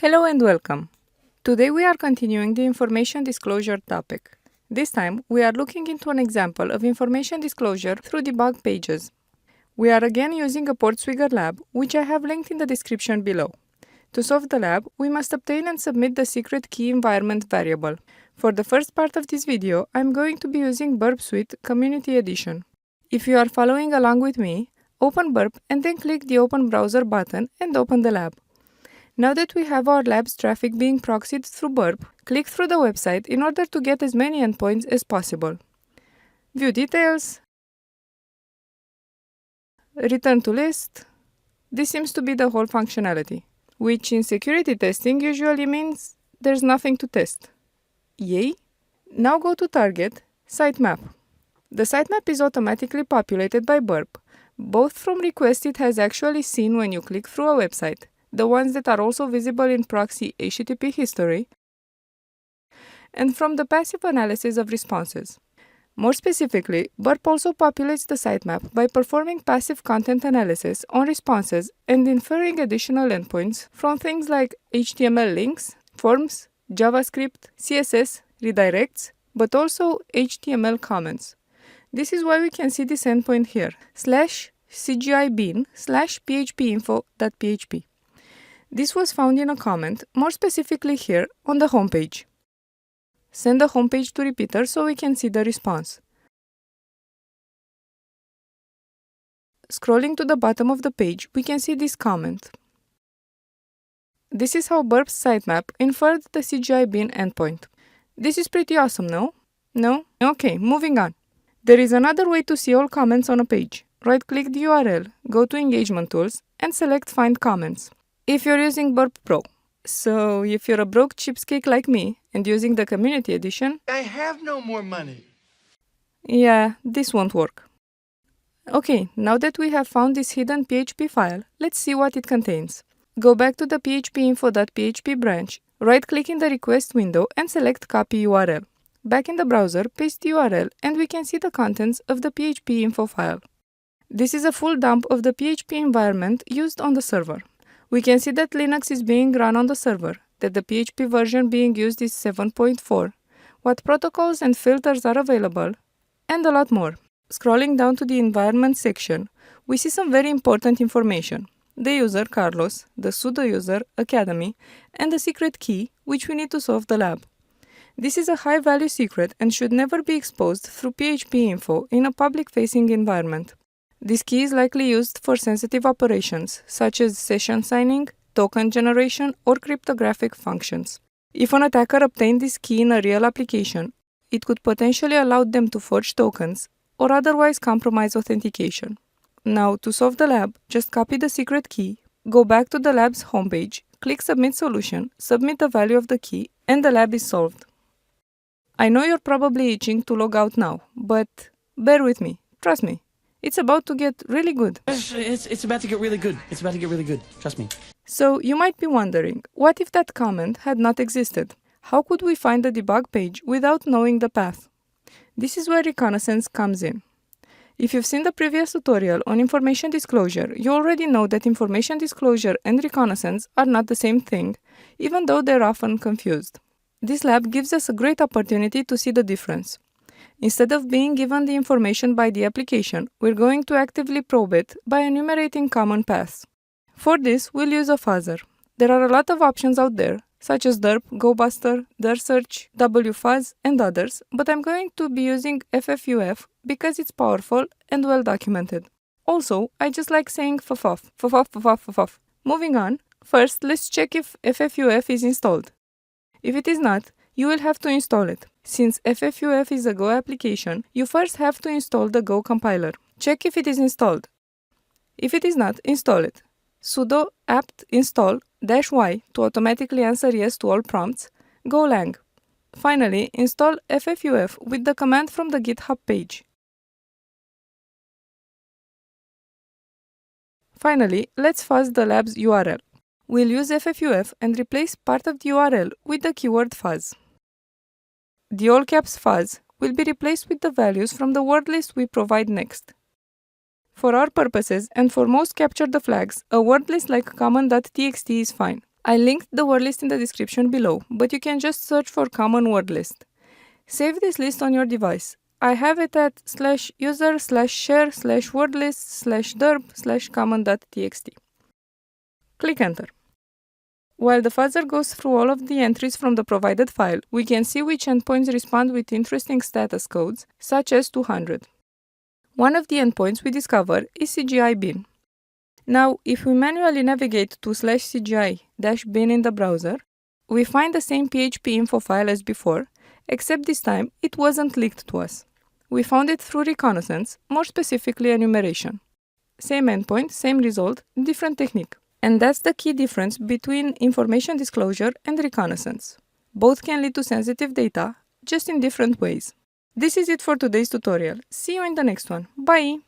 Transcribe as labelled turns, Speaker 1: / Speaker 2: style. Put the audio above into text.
Speaker 1: Hello and welcome. Today we are continuing the information disclosure topic. This time we are looking into an example of information disclosure through debug pages. We are again using a PortSwigger lab, which I have linked in the description below. To solve the lab, we must obtain and submit the secret key environment variable. For the first part of this video, I am going to be using Burp Suite Community Edition. If you are following along with me, open Burp and then click the Open Browser button and open the lab. Now that we have our lab's traffic being proxied through Burp, click through the website in order to get as many endpoints as possible. View details, return to list. This seems to be the whole functionality, which in security testing usually means there's nothing to test. Yay! Now go to Target, Sitemap. The sitemap is automatically populated by Burp, both from requests it has actually seen when you click through a website, the ones that are also visible in proxy HTTP history, and from the passive analysis of responses. More specifically, Burp also populates the sitemap by performing passive content analysis on responses and inferring additional endpoints from things like HTML links, forms, JavaScript, CSS, redirects, but also HTML comments. This is why we can see this endpoint here, /cgibin/phpinfo.php. This was found in a comment, more specifically here on the homepage. Send the homepage to repeater so we can see the response. Scrolling to the bottom of the page, we can see this comment. This is how Burp's sitemap inferred the CGI-bin endpoint. This is pretty awesome, no? No? Okay, moving on. There is another way to see all comments on a page. Right-click the URL, go to Engagement Tools, and select Find Comments. If you're using Burp Pro. So, if you're a broke cheapskate like me and using the Community Edition,
Speaker 2: I have no more money.
Speaker 1: Yeah, this won't work. Okay, now that we have found this hidden PHP file, let's see what it contains. Go back to the phpinfo.php branch, right-click in the request window and select Copy URL. Back in the browser, paste the URL and we can see the contents of the PHP info file. This is a full dump of the PHP environment used on the server. We can see that Linux is being run on the server, that the PHP version being used is 7.4, what protocols and filters are available, and a lot more. Scrolling down to the environment section, we see some very important information. The user, Carlos, the sudo user, Academy, and the secret key, which we need to solve the lab. This is a high-value secret and should never be exposed through PHP info in a public-facing environment. This key is likely used for sensitive operations, such as session signing, token generation, or cryptographic functions. If an attacker obtained this key in a real application, it could potentially allow them to forge tokens or otherwise compromise authentication. Now, to solve the lab, just copy the secret key, go back to the lab's homepage, click Submit Solution, submit the value of the key, and the lab is solved. I know you're probably itching to log out now, but bear with me, trust me. It's about to get really good.
Speaker 2: It's about to get really good. It's about to get really good. Trust me.
Speaker 1: So, you might be wondering, what if that comment had not existed? How could we find the debug page without knowing the path? This is where reconnaissance comes in. If you've seen the previous tutorial on information disclosure, you already know that information disclosure and reconnaissance are not the same thing, even though they're often confused. This lab gives us a great opportunity to see the difference. Instead of being given the information by the application, we're going to actively probe it by enumerating common paths. For this, we'll use a fuzzer. There are a lot of options out there, such as derp, GoBuster, dirsearch, wfuzz, and others, but I'm going to be using FFUF because it's powerful and well documented. Also, I just like saying FFUF. Moving on, first let's check if FFUF is installed. If it is not, you will have to install it. Since FFUF is a Go application, you first have to install the Go compiler. Check if it is installed. If it is not, install it. Sudo apt install -y to automatically answer yes to all prompts, golang. Finally, install FFUF with the command from the GitHub page. Finally, let's fuzz the lab's URL. We'll use FFUF and replace part of the URL with the keyword fuzz. The all caps fuzz will be replaced with the values from the word list we provide next. For our purposes and for most capture the flags, a word list like common.txt is fine. I linked the word list in the description below, but you can just search for common word list. Save this list on your device. I have it at /user/share/wordlist/derb/common.txt. Click Enter. While the fuzzer goes through all of the entries from the provided file, we can see which endpoints respond with interesting status codes, such as 200. One of the endpoints we discover is CGI bin. Now, if we manually navigate to /CGI-bin in the browser, we find the same PHP info file as before, except this time it wasn't leaked to us. We found it through reconnaissance, more specifically enumeration. Same endpoint, same result, different technique. And that's the key difference between information disclosure and reconnaissance. Both can lead to sensitive data, just in different ways. This is it for today's tutorial. See you in the next one. Bye!